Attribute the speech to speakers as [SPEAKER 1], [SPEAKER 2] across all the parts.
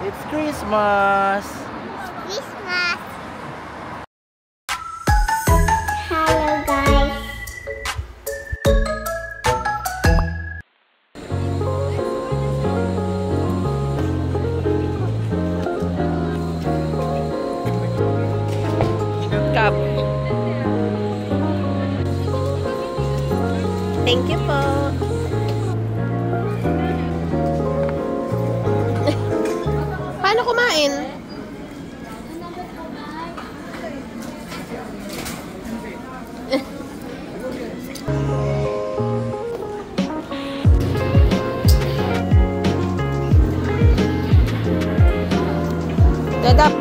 [SPEAKER 1] It's Christmas!
[SPEAKER 2] Christmas! Hello guys!
[SPEAKER 3] Cup. Thank you po. Paano kumain? Dadap.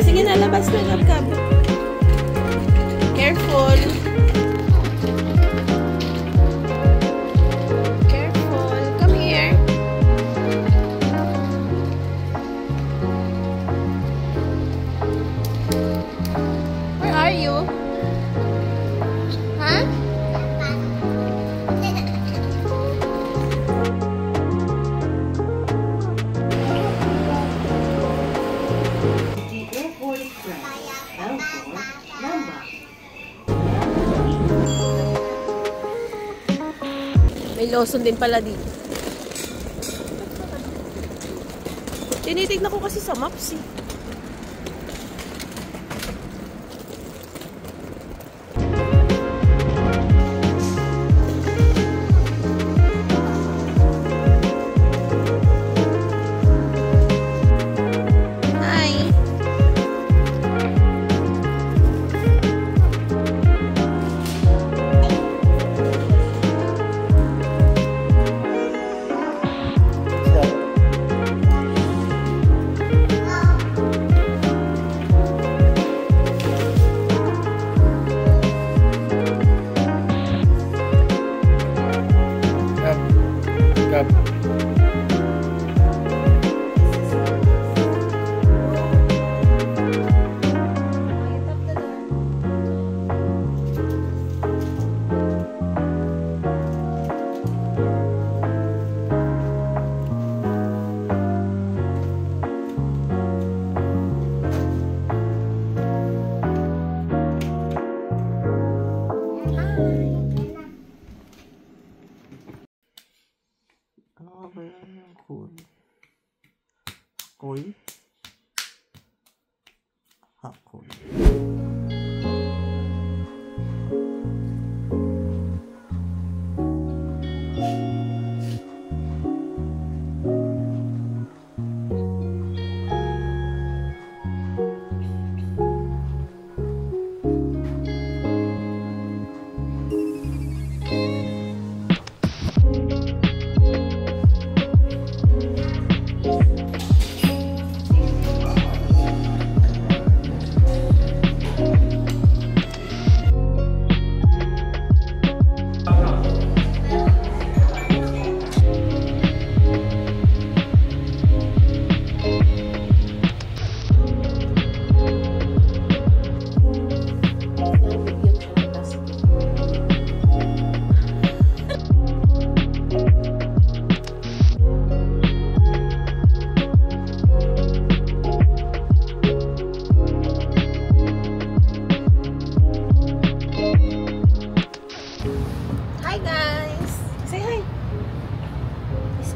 [SPEAKER 3] Sige na, labas na, gab-gab. Careful. Careful. Come here. Where are you? Huh? May Lawson din pala dito. Tinitignan ko kasi sa maps eh.
[SPEAKER 1] Ano ba yan yung cool? Cool? Ha, cool.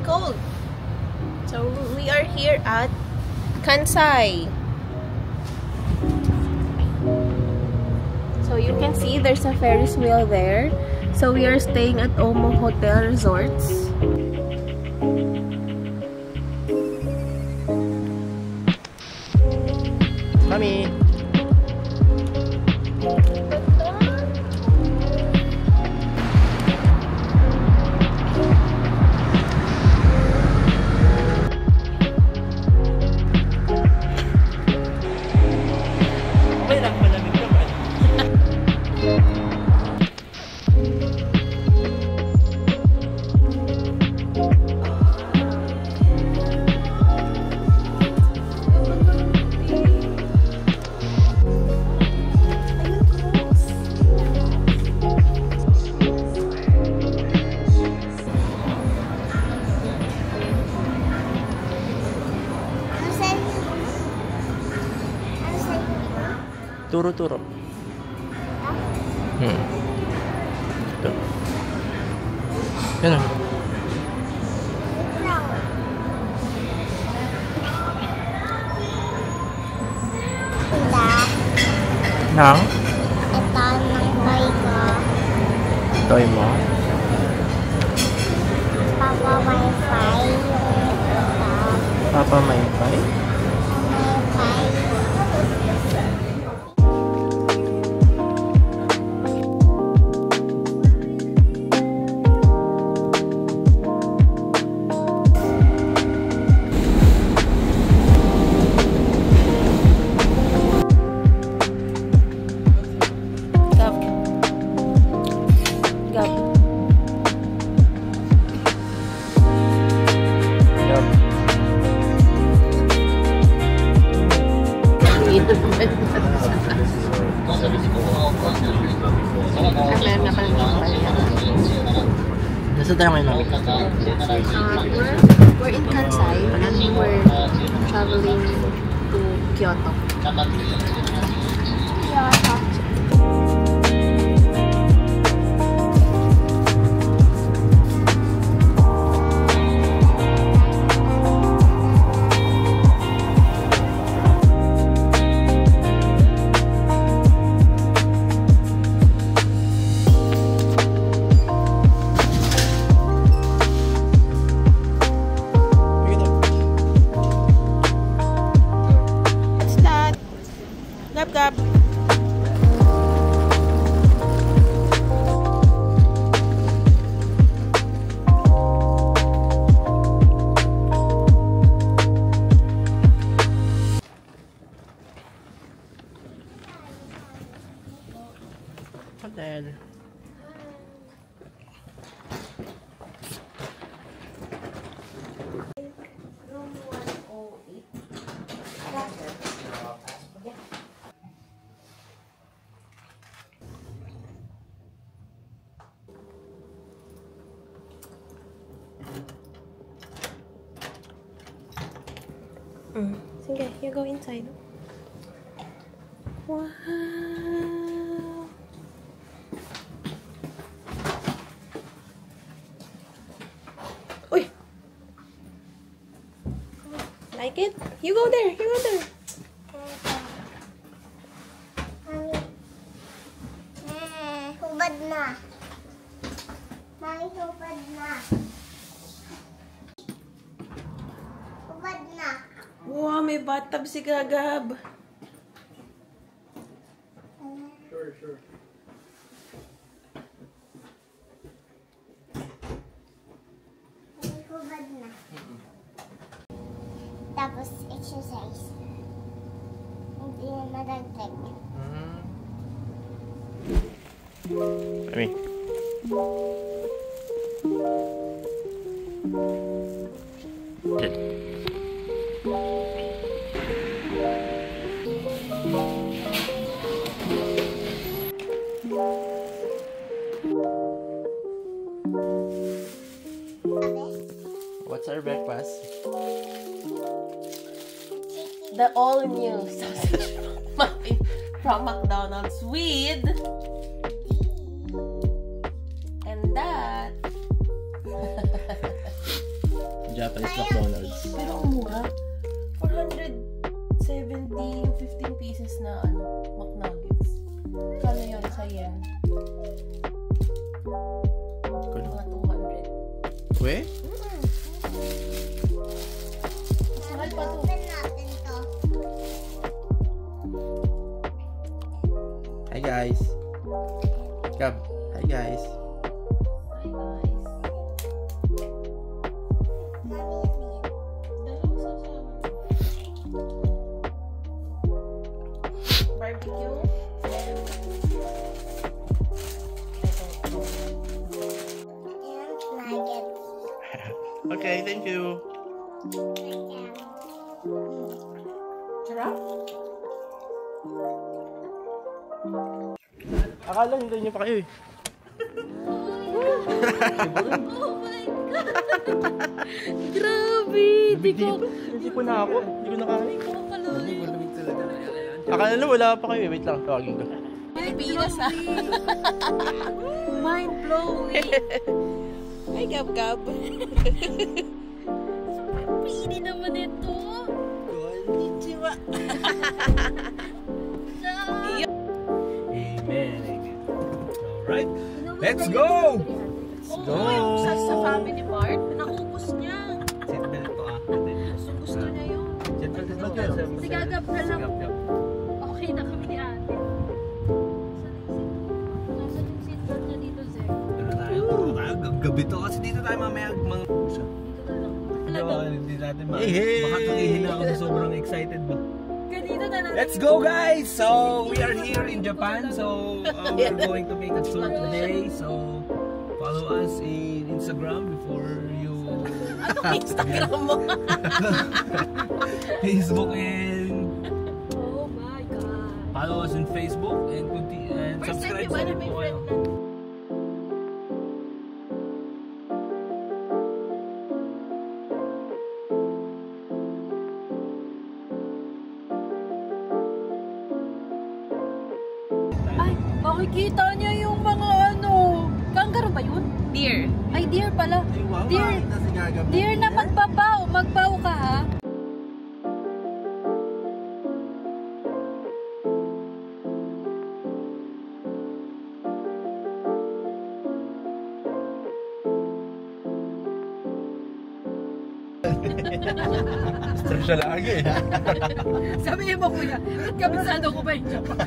[SPEAKER 3] Cold. So we are here at Kansai. So you can see there's a Ferris wheel there. So we are staying at Omo Hotel Resorts.
[SPEAKER 1] Mami! Turo-turo. Ito. Yan o. Nang?
[SPEAKER 2] Ito ang toy ko.
[SPEAKER 1] Toy mo?
[SPEAKER 2] Papa Wi-Fi.
[SPEAKER 1] Papa Wi-Fi? Nasa tayo ngayon namin?
[SPEAKER 3] We're in Kansai and we're traveling to Kyoto.
[SPEAKER 4] Gab.
[SPEAKER 1] Hotel.
[SPEAKER 3] Sige, you go inside. Wow! Uy! Like it? You go there! You go there!
[SPEAKER 2] Hubad na. Mami, hubad na. Hubad na.
[SPEAKER 4] Wow, may bathtub si Gagab.
[SPEAKER 1] Sure.
[SPEAKER 2] Hubad na. Tapos exercise. Hindi na madagdag.
[SPEAKER 1] Kami. Good. What's our breakfast?
[SPEAKER 3] The all-new sausage muffin from McDonald's with... And that...
[SPEAKER 1] Japanese McDonald's.
[SPEAKER 3] Pero ang mura. 470 yung 15 pieces na McNuggets. Kano yun sa yen? Mga 200.
[SPEAKER 1] We?
[SPEAKER 3] Mas mahal pa to.
[SPEAKER 2] Open natin to.
[SPEAKER 1] Hi guys. Gab. Hi guys.
[SPEAKER 3] Hi guys. Dalawang sausawan. Barbecue.
[SPEAKER 2] And nuggets.
[SPEAKER 1] Okay, thank you.
[SPEAKER 3] Sarap?
[SPEAKER 1] Akala hindi niyo pa kayo eh.
[SPEAKER 3] Oh my God! Grabe! Di ko...
[SPEAKER 1] Hindi ko na ako. Hindi ko na kaya.
[SPEAKER 3] Di ko makaloy.
[SPEAKER 1] Akala na wala pa kayo. Wait lang, tawagin ko.
[SPEAKER 3] Pilipinas ha. Mind blowing. Ay, Gab-Gab.
[SPEAKER 2] Pretty naman ito.
[SPEAKER 4] Konnichiwa.
[SPEAKER 5] Amen, amen. Alright, let's go!
[SPEAKER 3] Let's go! Sa Family Mart, naubos niya.
[SPEAKER 5] Seatbelt to ah.
[SPEAKER 3] Gusto niya yun.
[SPEAKER 5] Seatbelt ito.
[SPEAKER 3] Si Gagab na lang. Okay na kami ni ate. Nasaan yung seatbelt niya dito, Zek?
[SPEAKER 5] Ano tayo? Gabi to kasi dito tayo mamaya mga...
[SPEAKER 3] Dito na lang.
[SPEAKER 5] Hindi natin
[SPEAKER 1] Hey!
[SPEAKER 5] baka tulihin ako sa sobrang excited ba.
[SPEAKER 3] Ganito na lang.
[SPEAKER 5] Let's go guys! So, we are here in Japan. So, we're going to make a tour today. So, follow us in Instagram before you...
[SPEAKER 3] Anong Instagram mo?
[SPEAKER 5] Facebook and...
[SPEAKER 3] Oh my God.
[SPEAKER 5] Follow us in Facebook and
[SPEAKER 3] First time
[SPEAKER 5] subscribe
[SPEAKER 3] di ba
[SPEAKER 5] sa
[SPEAKER 3] na
[SPEAKER 5] rin
[SPEAKER 3] may
[SPEAKER 5] po
[SPEAKER 3] friend
[SPEAKER 5] kayo.
[SPEAKER 3] na? Ay, makikita niya yung mga ano. Kangaroo ba yun? Deer. Ay, deer pala. Deer. Deer na magbabaw. Magbaw ka ha.
[SPEAKER 1] Stress siya lagi.
[SPEAKER 3] Sabihin mo kuya, ba't kabisado ko ba yung Japan?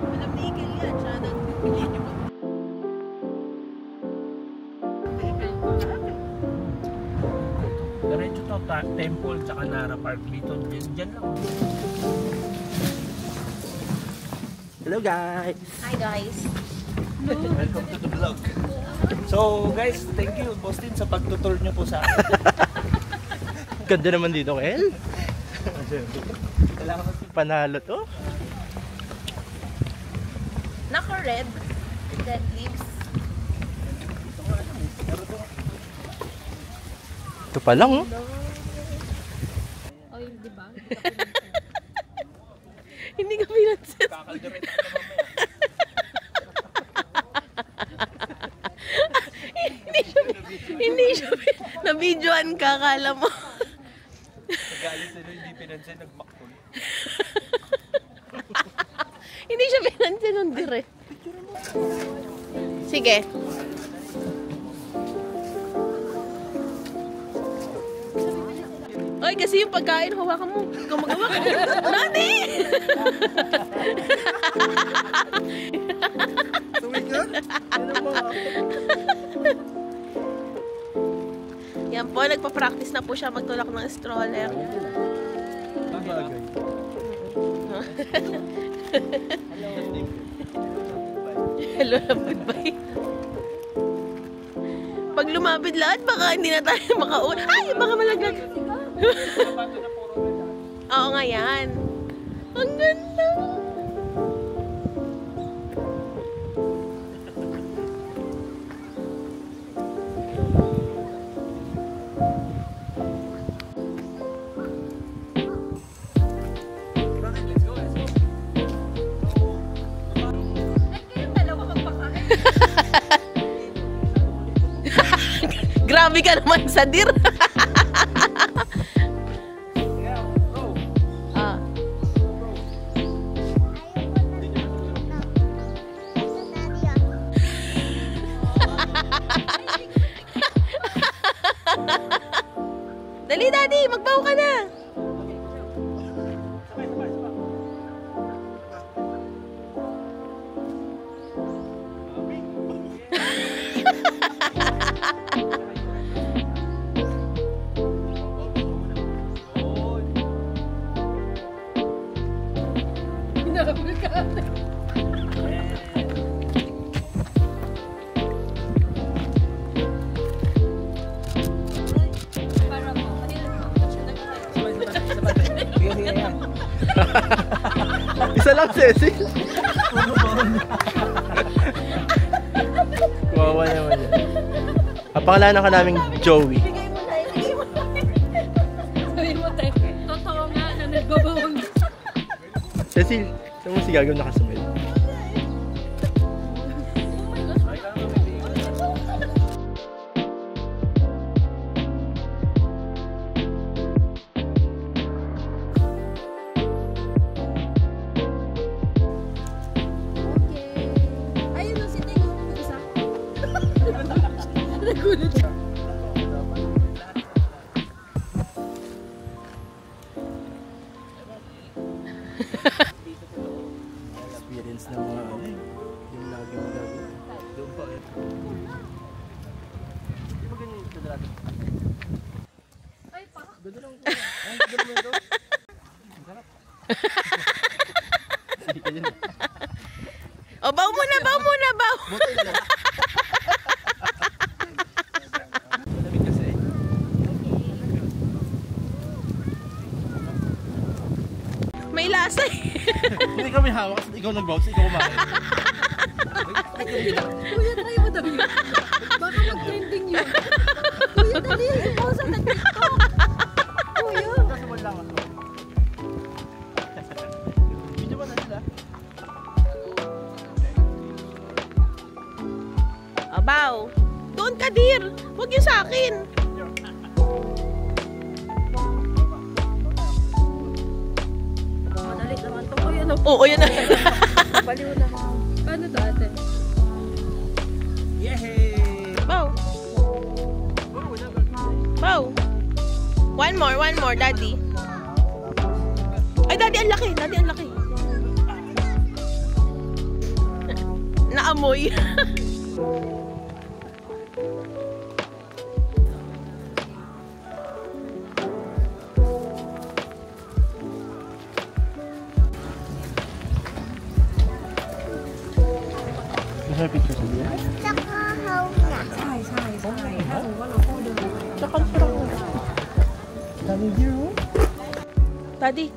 [SPEAKER 3] Walang legal yan. Siya nang
[SPEAKER 5] Diretso to, Temple tsaka Nara Park dito. Diyan lang.
[SPEAKER 1] Hello guys!
[SPEAKER 3] Hi guys.
[SPEAKER 5] Welcome to the vlog. So guys, thank you Boston sa pagtutur niyo po sa akin.
[SPEAKER 1] Ganda naman dito, Kel. Panalo to.
[SPEAKER 3] Naka-red. Dead leaves.
[SPEAKER 1] Ito pa lang, oh.
[SPEAKER 3] Oil, di ba? Hindi ka pinansin. Hindi siya na-videoan ka, kala mo.
[SPEAKER 5] Galit sila, hindi pinansin, nagmaktul.
[SPEAKER 3] Hindi siya pinansin ng dire. Sige. Oy, kasi yung pagkain, hawakan mo. Gumagawa ka. Nani! Yan po, nagpa-practice na po siya magtulak ng stroller. Hello na goodbye. Pag lumapit lahat, baka hindi na tayo makauna. Ay, baka malaglag. Oo nga yan. Ang ganda. Grabe ka naman sa dir. Ah. Dali, Daddy, magbaw ka na.
[SPEAKER 1] Isa lang, Cecil. Kawawa naman yan. Pangalanan ka naming Joey.
[SPEAKER 3] Sabi mo tayo, totoo nga na nagbabawang.
[SPEAKER 1] Cecil, saan mo si Gagaw nakasumil? Experience ng mga ano eh. Yung lagi mo gagawin. Doon pa eh. Di ba ganyan yung dadalatid?
[SPEAKER 3] Ay, pa.
[SPEAKER 1] Ganda lang. Ay, ganda mo ito. Ang sarap. Hindi ka dyan.
[SPEAKER 2] O, baw muna, baw muna, baw.
[SPEAKER 1] Buti lang. Malamig kasi.
[SPEAKER 2] May lasa eh.
[SPEAKER 1] Hindi kami hawak kasi ikaw nag-bounce, ikaw kumain.
[SPEAKER 3] Kuya, try mo daw yun. Baka mag-trending yun. Kuya, dali. Ikaw sa TikTok. Kuya.
[SPEAKER 1] Kasabal lang ako. Video ba na sila?
[SPEAKER 2] Abaw. Doon ka, dear. Huwag yung sa akin.
[SPEAKER 3] Madali naman to. Kuya, no.
[SPEAKER 2] Oo, yan na.
[SPEAKER 3] Baliw na. Paano to, ate?
[SPEAKER 5] Yay!
[SPEAKER 2] Baw. Baw. One more, daddy. Ay, daddy, ang laki. Daddy, ang laki. Naamoy.
[SPEAKER 1] Gusto mo picture sa diyan? Tsaka sarap mo. Dami dear mo.
[SPEAKER 2] Daddy.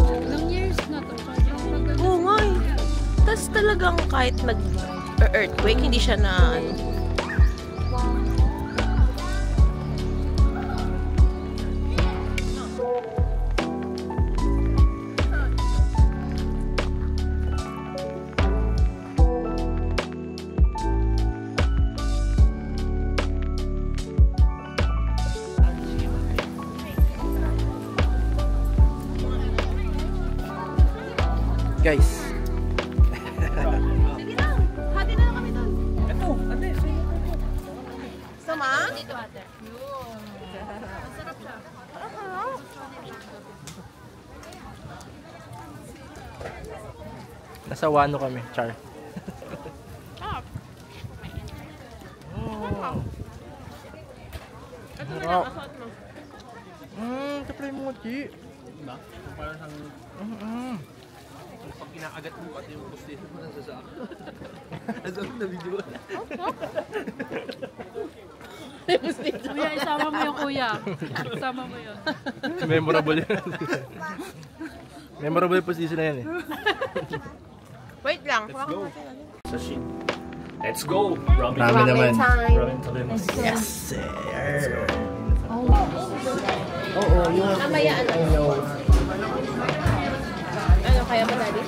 [SPEAKER 3] Ilang years na to?
[SPEAKER 2] Oo nga eh. Tapos talagang kahit nag-earthquake, hindi siya na ano.
[SPEAKER 1] Guys.
[SPEAKER 3] Sige na. Hati na lang kami doon.
[SPEAKER 5] Ito, ate.
[SPEAKER 2] Sama?
[SPEAKER 3] Dito, ate. Yun. Masarap siya.
[SPEAKER 1] Nasa Wano kami, Char.
[SPEAKER 2] Ito na
[SPEAKER 1] Wow.
[SPEAKER 2] lang, asot mo.
[SPEAKER 1] Kaplay mo, Chi.
[SPEAKER 5] Diba? Parang ang pag kinakagat mo pati yung postation mo nasa sa akin. Asal na video.
[SPEAKER 3] Kuya, isama mo yung kuya. Isama mo yun.
[SPEAKER 1] Memorable yan. Memorable position na yan eh.
[SPEAKER 2] Wait lang.
[SPEAKER 5] Let's go. Sashimi. Let's go. Ramen.
[SPEAKER 1] Ramen naman.
[SPEAKER 5] Ramen talim.
[SPEAKER 1] Yes, sir.
[SPEAKER 2] Oo, yung... Mamaya ano? Ano kaya ba, daddy?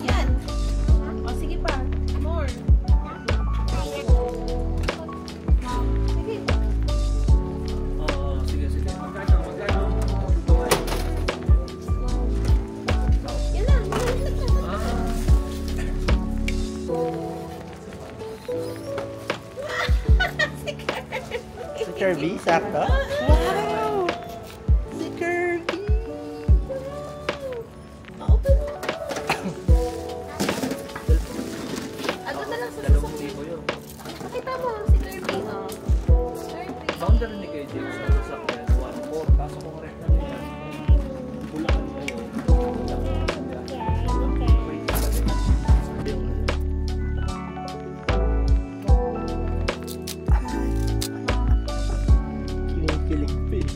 [SPEAKER 2] Yan. O, sige pa. More. Sige.
[SPEAKER 5] Sige.
[SPEAKER 2] Yan lang.
[SPEAKER 1] Si Kirby, sakto. Wow! Si Kirby!
[SPEAKER 2] Open mo. Ano na lang sa
[SPEAKER 5] Dalawang libo yun.
[SPEAKER 2] Pakita mo si Kirby. Oh. Kirby.
[SPEAKER 5] Ang narinig kayo, Jake, sa sasakyan, 1-4. Kaso kung correct na niya, Bulacan kayo.
[SPEAKER 1] Kinikilig pa eh.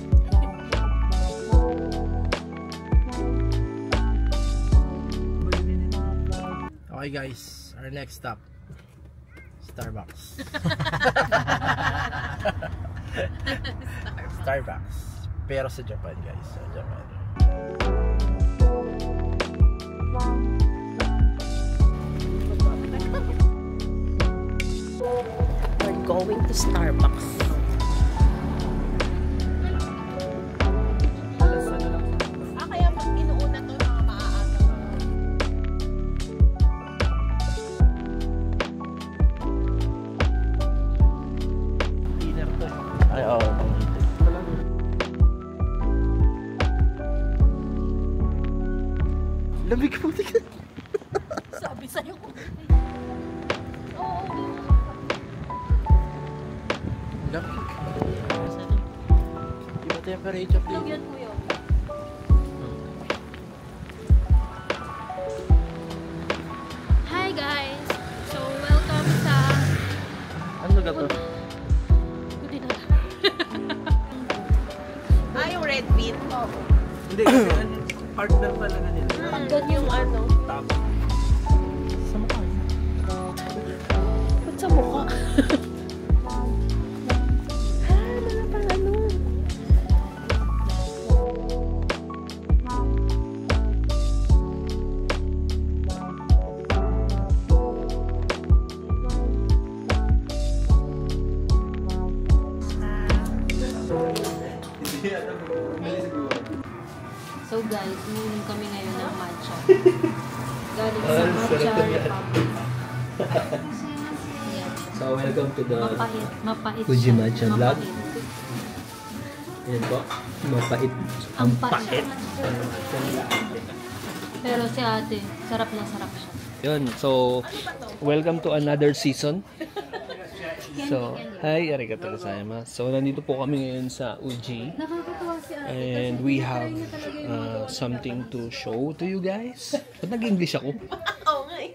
[SPEAKER 1] Okay guys, our next stop, Starbucks. Starbucks. Pero sa Japan guys, sa Japan.
[SPEAKER 2] We're going to Starbucks. Kaya pag inuuna to mga maaasa.
[SPEAKER 1] Dinner to. Ay, oo. Lamig po tika.
[SPEAKER 3] Sabi sa'yo ko.
[SPEAKER 1] Lamig. Iba temperature
[SPEAKER 3] Ano
[SPEAKER 1] din.
[SPEAKER 3] yan, kuya? Hi guys! So, welcome sa...
[SPEAKER 1] Ano lugar to?
[SPEAKER 3] Hindi na.
[SPEAKER 2] Yung red bean.
[SPEAKER 5] Hindi, kasi partner talaga nila.
[SPEAKER 2] Hanggang yung ano.
[SPEAKER 5] Tapos,
[SPEAKER 1] Sa mukha.
[SPEAKER 2] Ba't sa mukha? Mga pang ano.
[SPEAKER 3] So guys, uminom kami ngayon ng matcha. Galing sa Matcha Republic. Ayan.
[SPEAKER 5] so welcome to the
[SPEAKER 3] Mapait. Mapait
[SPEAKER 5] Fuji
[SPEAKER 3] siya.
[SPEAKER 5] Matcha Vlog.
[SPEAKER 3] Mapait.
[SPEAKER 5] Yan po, mapait.
[SPEAKER 3] Ang pait. Pero si ate, sarap na sarap siya.
[SPEAKER 5] Yun, so welcome to another season. So, hi, arigatou gozaimasu. So, nandito po kami ngayon sa Uji.
[SPEAKER 3] Nakakatawa si ate.
[SPEAKER 5] And we have something to show to you guys. Ba't nag-English ako?
[SPEAKER 2] Oo nga eh.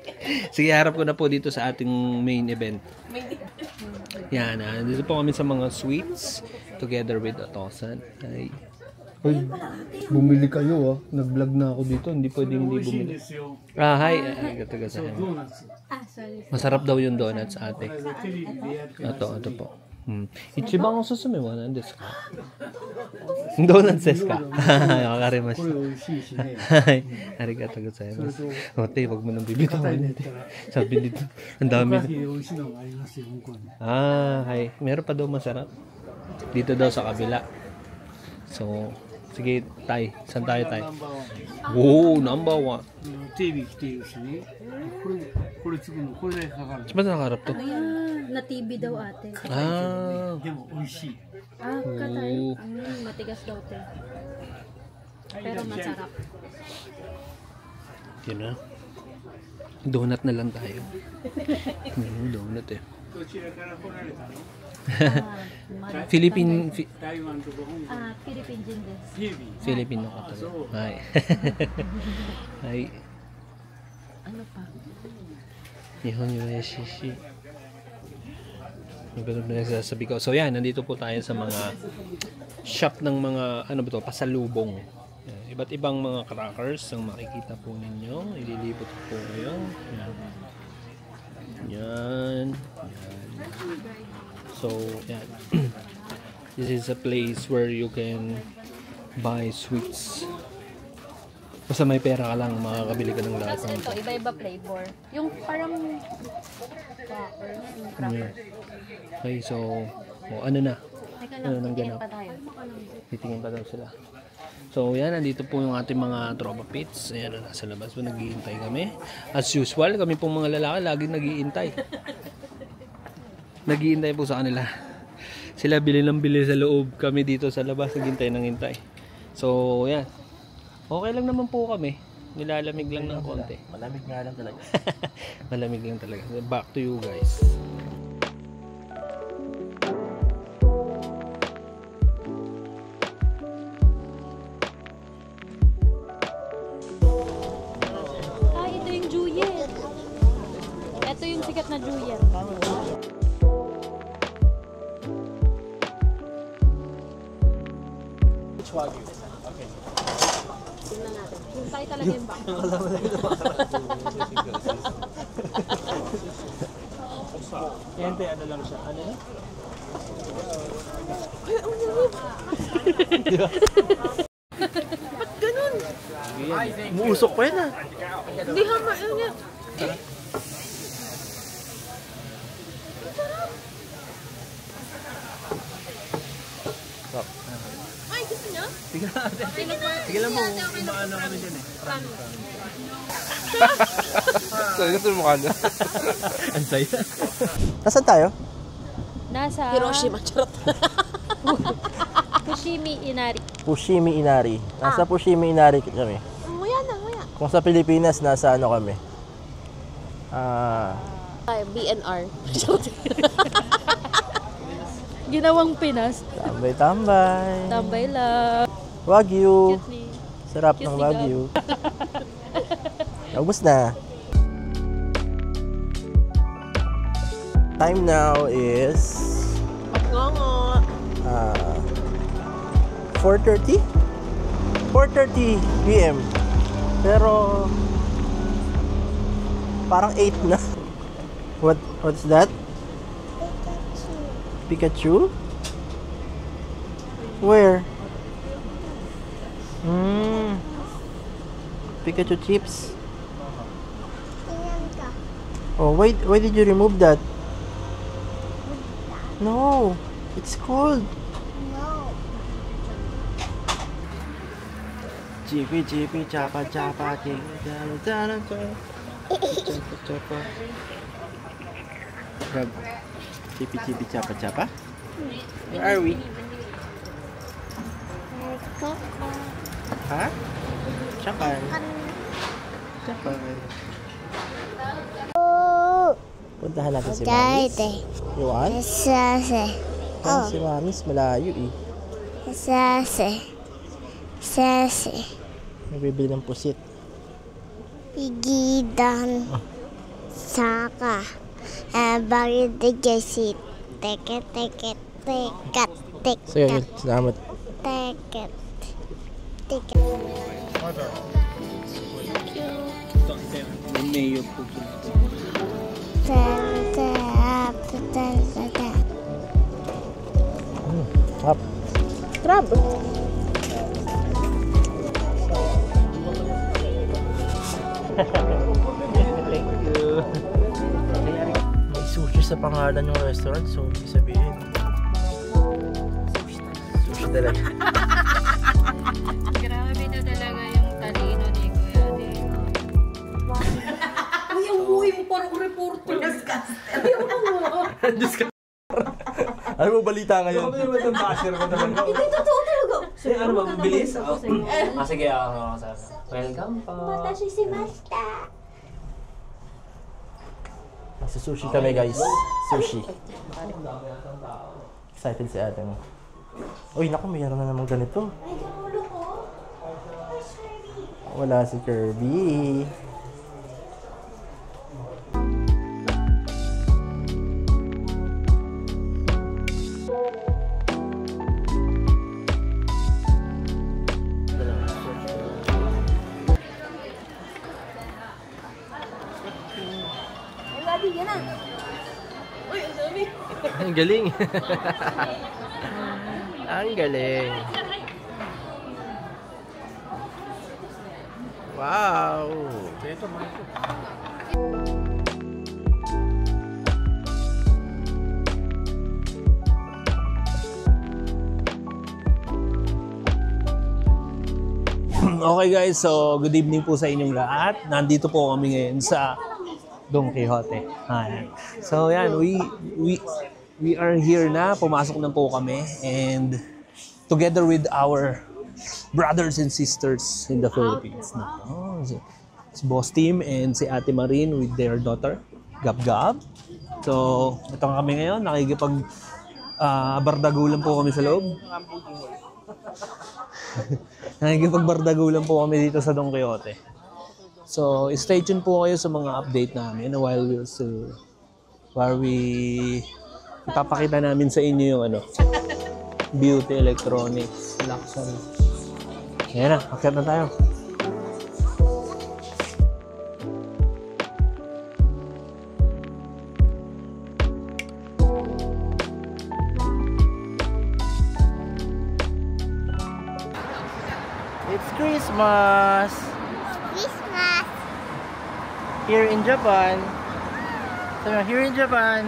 [SPEAKER 5] Sige, harap ko na po dito sa ating main event. Yan, nandito po kami sa mga sweets together with Otosan. Hi. Uy, bumili kayo ah. Nag-vlog na ako dito. Hindi pwedeng hindi bumili. Ah, hi. Arigatou gozaimasu.
[SPEAKER 3] Sorry.
[SPEAKER 5] Masarap daw yung donuts, ate. Ito po. Ichiban osusume wa nan desu ka? Donuts desu ka? Wakarimashita.はい。ありがとうございます。Ate, wag mo nang bibitawan. Sabi dito, ang dami. Hay. Meron pa daw masarap. Dito daw sa kabila. So, sige, tay. Saan tayo, tay? Oh, number 1.
[SPEAKER 6] テレビ来ているしね、これ作るのこれだけかかる。
[SPEAKER 5] Ba't nakaharap to?
[SPEAKER 3] Ayan, na-TV daw ate.
[SPEAKER 5] Ah.
[SPEAKER 6] でも美味しい。
[SPEAKER 3] Ah, katay.
[SPEAKER 5] Oo.
[SPEAKER 3] Matigas daw te. Pero masarap.
[SPEAKER 5] Yun na. Donut na lang tayo. Donut eh.
[SPEAKER 6] どちらから来られたの？
[SPEAKER 5] Philippine
[SPEAKER 6] 台湾とか香港。
[SPEAKER 3] Ah, Philippine din des.
[SPEAKER 6] フィリピン。
[SPEAKER 5] Filipino ka talaga. Hi. Hi.
[SPEAKER 3] Ano pa?
[SPEAKER 5] Nihon Yoshishi. Ganun na nagsasabi ko. So yan, nandito po tayo sa mga shop ng mga, ano ba to, pasalubong. Yan. Iba't ibang mga crackers ang makikita po ninyo. Ililibot po kayo. Yan. Yan. So, yan. This is a place where you can buy sweets. Basta may pera ka lang, makakabili ka ng lahat
[SPEAKER 3] Tapos
[SPEAKER 5] ng
[SPEAKER 3] ito, iba-iba flavor. Yung parang cracker. Yung cracker.
[SPEAKER 5] Okay, so, ano na?
[SPEAKER 3] Teka
[SPEAKER 5] Ano
[SPEAKER 3] lang,
[SPEAKER 5] nang
[SPEAKER 3] titingin
[SPEAKER 5] ganap?
[SPEAKER 3] pa tayo.
[SPEAKER 5] Titingin pa daw sila. So, yan, nandito po yung ating mga tropa pits. Ayan, nasa labas po, nag-iintay kami. As usual, kami pong mga lalaki, laging nag-iintay. Nag-iintay po sa kanila. Sila bili ng bili sa loob. Kami dito sa labas, naghintay ng hintay. So, yan. Okay lang naman po kami. Nilalamig lang ng konti.
[SPEAKER 1] Malamig nga lang talaga.
[SPEAKER 5] Malamig lang talaga. Back to you guys.
[SPEAKER 3] maliliit na Juliet. Tingnan natin. Yung tayo talaga yung bang.
[SPEAKER 5] Yan, ano lang siya. Ano na?
[SPEAKER 2] Ba't ganun?
[SPEAKER 1] Umuusok pa yan ah.
[SPEAKER 2] Hindi hama. Ano yan? Ay, gusto niyo?
[SPEAKER 5] Sige lang mo. Umaano kami dyan eh.
[SPEAKER 1] Sorry, gusto mo mukha niya.
[SPEAKER 5] Ang saya.
[SPEAKER 1] Nasaan tayo?
[SPEAKER 3] Nasa
[SPEAKER 2] Hiroshima, charot.
[SPEAKER 3] Fushimi Inari.
[SPEAKER 1] Fushimi Inari. Nasa Fushimi Inari kami.
[SPEAKER 2] Nguya na, nguya.
[SPEAKER 1] Kung sa Pilipinas, nasa ano kami?
[SPEAKER 2] BNR.
[SPEAKER 3] Ginawang Pinas.
[SPEAKER 1] Tambay-tambay.
[SPEAKER 3] Tambay lang.
[SPEAKER 1] Wagyu.
[SPEAKER 3] Cute ni.
[SPEAKER 1] Sarap
[SPEAKER 3] Cute
[SPEAKER 1] ng
[SPEAKER 3] ni
[SPEAKER 1] Wagyu. Ubus na. Time now is
[SPEAKER 2] Ngongo.
[SPEAKER 1] 4:30? 4:30 PM. Pero parang 8 na. What's that? Pikachu? Where? Pikachu chips? Oh, why did you remove that? No, it's cold. Chippy chippy chapa chapa ting chapa chapa chapa. Grab. Chippy chippy chapa chapa. Where are we? Ha? Japan. Japan. Puntahan natin si Mamis. You want? Oh. Si Mamis malayo eh. Nabibili ng pusit.
[SPEAKER 7] Igidan saka bagay digit teket teket tekat
[SPEAKER 1] Sige,
[SPEAKER 7] tekat
[SPEAKER 1] salamat.
[SPEAKER 7] teket teket.
[SPEAKER 5] May mayo po.
[SPEAKER 1] Up.
[SPEAKER 2] Crab.
[SPEAKER 5] Thank you.
[SPEAKER 1] May sushi sa pangalan ng restaurant, so ibig sabihin. Sushi talaga.
[SPEAKER 3] Grabe na talaga yung talino ni Kuya Dino.
[SPEAKER 2] Uy, ang uwi mo parang reporter.
[SPEAKER 1] Diyos ka. Ano mo balita ngayon?
[SPEAKER 5] Ano ba itong basher ko naman?
[SPEAKER 2] Hindi, totoo talaga.
[SPEAKER 5] Ano ba, mabilis? Sige, welcome po.
[SPEAKER 1] Sa sushi kami guys. Sushi. Excited si ate mo. Uy, naku, mayroon na namang ganito. Wala si Kirby.
[SPEAKER 2] Uy, ang dami.
[SPEAKER 1] Ang galing. Ang galing. Wow.
[SPEAKER 5] Okay guys, so good evening po sa inyong lahat. Nandito po kami ngayon sa Don Quixote. Ayan. So yan, we are here na. Pumasok na po kami and together with our brothers and sisters in the Philippines. Oh, si Boss Team and si Ate Marin with their daughter, Gab Gab. So, ito kami ngayon, nakikipag bardagulan po kami sa loob. Nakikipagbardagulan po kami dito sa Don Quixote. So, stay tuned po kayo sa mga update namin while we're still where ipapakita namin sa inyo yung ano, beauty electronics, luxury. Ayan na, akyat na tayo.
[SPEAKER 1] It's Christmas!
[SPEAKER 7] Christmas.
[SPEAKER 1] Here in Japan. So, here in Japan.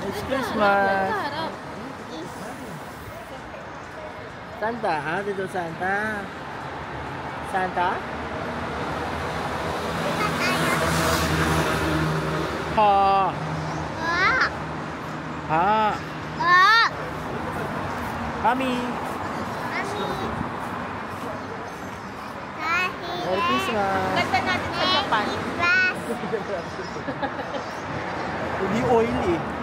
[SPEAKER 1] It's Christmas. Santa, ha? Dito Santa. Santa? Ha.
[SPEAKER 7] Oh.
[SPEAKER 1] Ha.
[SPEAKER 7] Oh.
[SPEAKER 1] Kami. Merry Christmas.
[SPEAKER 2] Ganda natin sa Japan.
[SPEAKER 1] Hindi oily.